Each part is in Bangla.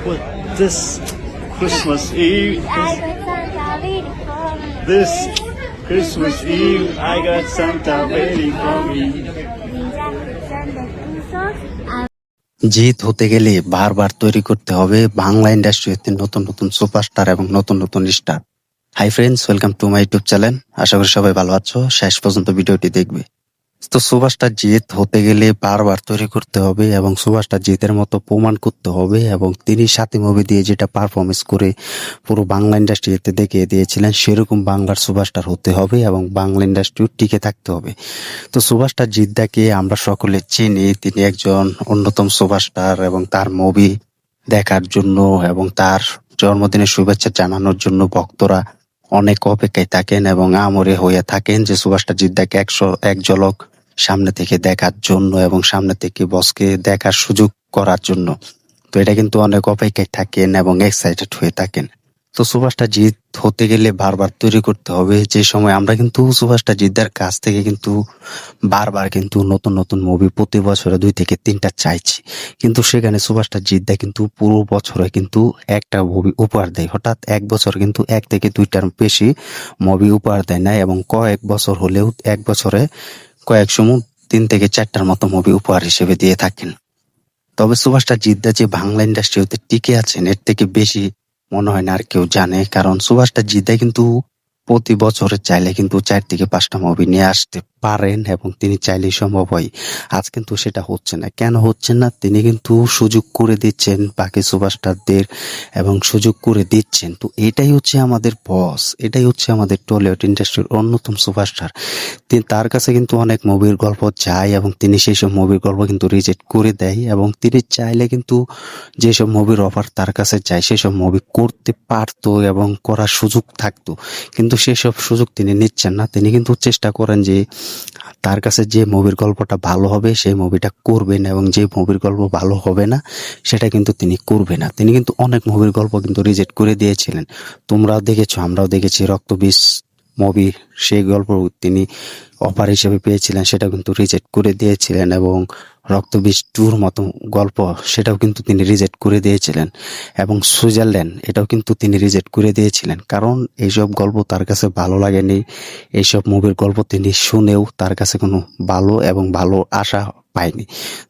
But this Christmas Eve, this Christmas Eve, I got Santa waiting for me. জিত হতে গেলে বারবার তৈরি করতে হবে বাংলা ইন্ডাস্ট্রিতে নতুন নতুন সুপারস্টার এবং নতুন নতুন star. Hi friends, welcome to my YouTube channel. আশা করি সবাই ভালো আছো, শেষ পর্যন্ত ভিডিওটি দেখবে। তো সুপারস্টার জিত হতে গেলে বারবার তৈরি করতে হবে এবং সুপারস্টার জিতের মতো প্রমাণ করতে হবে, এবং তিনি সাথে মুভি দিয়ে যেটা পারফরমেন্স করে পুরো বাংলা ইন্ডাস্ট্রিতে দেখিয়ে দিয়েছিলেন সেরকম বাংলার সুপারস্টার হতে হবে এবং বাংলা ইন্ডাস্ট্রি টিকে থাকতে হবে। তো সুপারস্টার জিদ্দাকে আমরা সকলে চিনি, তিনি একজন অন্যতম সুপারস্টার এবং তার মুভি দেখার জন্য এবং তার জন্মদিনের শুভেচ্ছা জানানোর জন্য ভক্তরা অনেক অপেক্ষায় থাকেন এবং আমরে হয়ে থাকেন যে সুপারস্টার জিদ্দাকে এক ঝলক সামনে থেকে দেখার জন্য এবং সামনে থেকে বসকে দেখার সুযোগ করার জন্য। তো এটা কিন্তু অনেক অপেক্ষায় থাকেন এবং এক্সাইটেড হয়ে থাকেন। তো সুপারস্টার জিত হতে গেলে বারবার তৈরি করতে হবে। যে সময় আমরা কিন্তু সুপারস্টার জিদ্দার কাছ থেকে কিন্তু বারবার কিন্তু নতুন নতুন মুভি প্রতি বছরে 2 থেকে 3টা চাইছি, কিন্তু সেখানে সুপারস্টার জিদ্দা কিন্তু পুরো বছরে কিন্তু একটা মুভি উপহার দেয়। হঠাৎ এক বছর কিন্তু 1 থেকে 2টার বেশি মুভি উপহার দেয় না, এবং কয়েক বছর হলেও এক বছরে কয়েক সময় 3 থেকে 4টার মতো মুভি উপহার হিসেবে দিয়ে থাকেন। তবে সুপারস্টার জিদ্দা যে বাংলা ইন্ডাস্ট্রিতে টিকে আছেন এর থেকে বেশি মনে হয় না আর কেউ জানে, কারণ সুপারস্টার জিদ্দা কিন্তু প্রতি বছরে চাইলে কিন্তু 4 থেকে 5টা মুভি নিয়ে আসতে পারেন এবং তিনি চাইলেই সম্ভব হয়। আজ কিন্তু সেটা হচ্ছে না। কেন হচ্ছে না? তিনি কিন্তু সুযোগ করে দিচ্ছেন বাকি সুপারস্টারদের এবং সুযোগ করে দিচ্ছেন। তো এটাই হচ্ছে আমাদের বস, এটাই হচ্ছে আমাদের টলিউড ইন্ডাস্ট্রির অন্যতম সুপারস্টার। তার কাছে কিন্তু অনেক মুভির গল্প যায় এবং তিনি সেই সব মুভির গল্প কিন্তু রিজেক্ট করে দেয়, এবং তিনি চাইলে কিন্তু যেসব মুভির অফার তার কাছে যায় সেসব মুভি করতে পারতো এবং করার সুযোগ থাকতো, কিন্তু সেসব সুযোগ তিনি নিচ্ছেন না। তিনি কিন্তু চেষ্টা করেন যে তার কাছে যে মুভির গল্পটা ভালো হবে সেই মুভিটা করবেন, এবং যে মুভির গল্প ভালো হবে না সেটা কিন্তু তিনি করবে না। তিনি কিন্তু অনেক মুভির গল্প কিন্তু রিজেক্ট করে দিয়েছিলেন, তোমরাও দেখেছো, আমরাও দেখেছি। রক্তবীজ মুভি, সেই গল্প তিনি অফার হিসেবে পেয়েছিলেন, সেটা কিন্তু রিজেক্ট করে দিয়েছিলেন, এবং রক্তবীজ 2-র মতো গল্প সেটাও কিন্তু তিনি রিজেক্ট করে দিয়েছিলেন, এবং সুইজারল্যান্ড এটাও কিন্তু তিনি রিজেক্ট করে দিয়েছিলেন, কারণ এইসব গল্প তার কাছে ভালো লাগেনি। এইসব মুভির গল্প তিনি শুনেও তার কাছে কোনো ভালো এবং ভালো আশা পায়নি।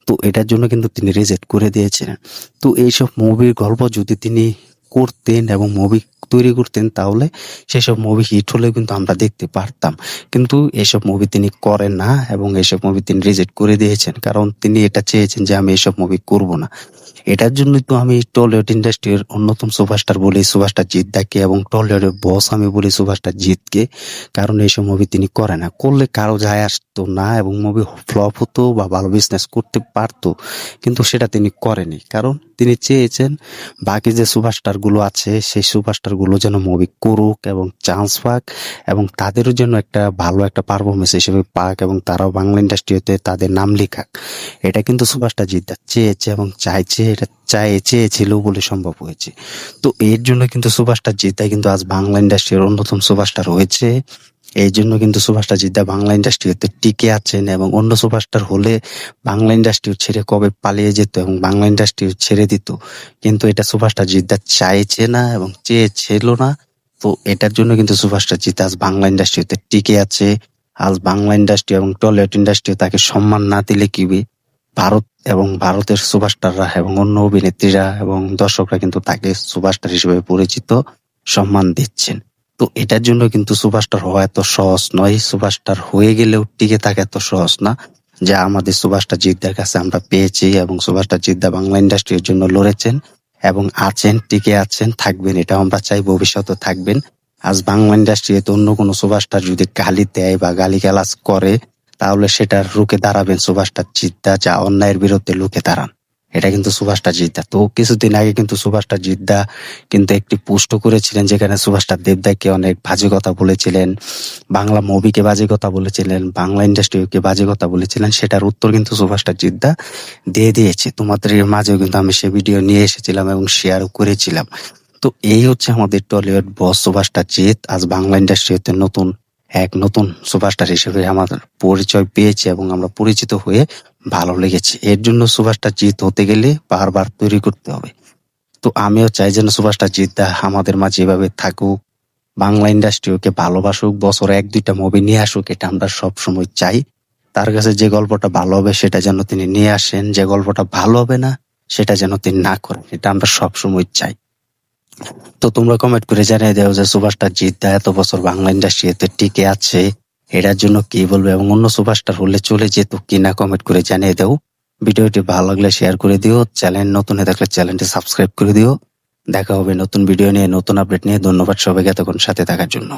তো এটার জন্য কিন্তু তিনি রিজেক্ট করে দিয়েছিলেন। তো এইসব মুভির গল্প যদি তিনি করতেন এবং মুভি তৈরি করতেন তাহলে সেসব মুভি হিট হলেও কিন্তু আমরা দেখতে পারতাম, কিন্তু এসব মুভি তিনি করেন না এবং এসব মুভি তিনি রিজেক্ট করে দিয়েছেন, কারণ তিনি এটা চেয়েছেন যে আমি এসব মুভি করব না। এটার জন্যই তো আমি টলিউড ইন্ডাস্ট্রির অন্যতম সুপারস্টার বলি সুপারস্টার জিদ্দাকে, এবং টলিউডের বস আমি বলি সুপারস্টার জিতকে, কারণ এইসব মুভি তিনি করে না। করলে কারো যায় আসতো না এবং মুভি ফ্লপ হতো বা ভালো বিজনেস করতে পারতো, কিন্তু সেটা তিনি করেনি, কারণ তিনি চেয়েছেন বাকি যে সুপারস্টার গুলো আছে সেই সুপারস্টার গুলো যেন মুভি করুক এবং চান্স পাক, এবং তাদেরও যেন একটা ভালো একটা পারফরমেন্স হিসেবে পাক, এবং তারাও বাংলা ইন্ডাস্ট্রিতে তাদের নাম লেখাক। এটা কিন্তু সুপারস্টার জিদ্দা চেয়েছে এবং চাইছে, এটা চেয়েছিল বলে সম্ভব হয়েছে। তো এর জন্য কিন্তু সুপারস্টার জিদ্দা কিন্তু আজ বাংলা ইন্ডাস্ট্রির অন্যতম সুপারস্টার হয়েছে। এই জন্য কিন্তু সুপারস্টার জিদ্দা বাংলা ইন্ডাস্ট্রিতে টিকে আছেন, এবং অন্য সুপারস্টার হলে বাংলা ইন্ডাস্ট্রি ছেড়ে কবে পালিয়ে যেত এবং বাংলা ইন্ডাস্ট্রি ছেড়ে দিত, কিন্তু এটা সুপারস্টার জিদ্দা চাইছে না এবং চেয়েছিল না। তো এটার জন্য কিন্তু সুপারস্টার জিদ্দা আজ বাংলা ইন্ডাস্ট্রিতে টিকে আছে। আজ বাংলা ইন্ডাস্ট্রি এবং টলিউড ইন্ডাস্ট্রি তাকে সম্মান না দিলে কি হবে? ভারত এবং ভারতের সুপারস্টাররা এবং অন্য অভিনেত্রীরা এবং দর্শকরা কিন্তু তাকে সুপারস্টার হিসেবে পরিচিত, সম্মান দিচ্ছেন। তো এটার জন্য কিন্তু সুপারস্টার হওয়া এত সহজ নয়, সুপারস্টার হয়ে গেলেও টিকে থাকা এত সহজ না, যা আমাদের সুপারস্টার জিদ্দার কাছে আমরা পেয়েছি। এবং সুপারস্টার জিদ্দা বাংলা ইন্ডাস্ট্রির জন্য লড়েছেন এবং আছেন, টিকে আছেন, থাকবেন, এটা আমরা চাই ভবিষ্যতে থাকবেন। আজ বাংলা ইন্ডাস্ট্রিতে অন্য কোনো সুপারস্টার যদি গালি দেয় বা গালিগালাজ করে তাহলে সেটার রুখে দাঁড়াবেন সুপারস্টার জিদ্দা, যা অন্যায়ের বিরুদ্ধে রুখে দাঁড়ান। এটা কিন্তু সুপারস্টার জিদ্দা। তো কিছুদিন আগে কিন্তু সুপারস্টার জিদ্দা কিন্তু একটি পোস্ট করেছিলেন যেখানে সুপারস্টার দেবদাকে অনেক বাজে কথা বলেছিলেন, বাংলা মুভিকে বাজে কথা বলেছিলেন, বাংলা ইন্ডাস্ট্রিকে বাজে কথা বলেছিলেন। সেটার উত্তর কিন্তু সুপারস্টার জিদ্দা দিয়ে দিয়েছে। তোমাদের মাঝেও কিন্তু আমি সে ভিডিও নিয়ে এসেছিলাম এবং শেয়ারও করেছিলাম। তো এই হচ্ছে আমাদের টলিউড বস সুপারস্টার জিৎ আজ বাংলা ইন্ডাস্ট্রিতে নতুন সুপারস্টার হিসেবে আমাদের পরিচয় পেয়েছে এবং আমরা পরিচিত হয়ে ভালো লেগেছে। এর জন্য সুপারস্টার জিৎ হতে গেলে বারবার তৈরি করতে হবে। তো আমিও চাই যেন সুপারস্টার জিদ্দা আমাদের মাঝে এভাবে থাকুক, বাংলা ইন্ডাস্ট্রি ওকে ভালোবাসুক, বছরে 1-2টা মুভি নিয়ে আসুক, এটা আমরা সবসময় চাই। তার কাছে যে গল্পটা ভালো হবে সেটা যেন তিনি নিয়ে আসেন, যে গল্পটা ভালো হবে না সেটা যেন তিনি না করেন, এটা আমরা সবসময় চাই। তো তোমরা কমেন্ট করে জানিয়ে দাও যে সুপারস্টার জিদ্দা এত বছর বাংলা ইন্ডাস্ট্রিতে টিকে আছে, এটার জন্য কি বলবে, এবং অন্য সুপারস্টার হলে চলে যেত কিনা কমেন্ট করে জানিয়ে দাও। ভিডিওটি ভালো লাগলে শেয়ার করে দিও, চ্যানেল নতুন হয়ে থাকলে চ্যানেলটি সাবস্ক্রাইব করে দিও। দেখা হবে নতুন ভিডিও নিয়ে, নতুন আপডেট নিয়ে। ধন্যবাদ সবাইকে এতক্ষণ সাথে থাকার জন্য।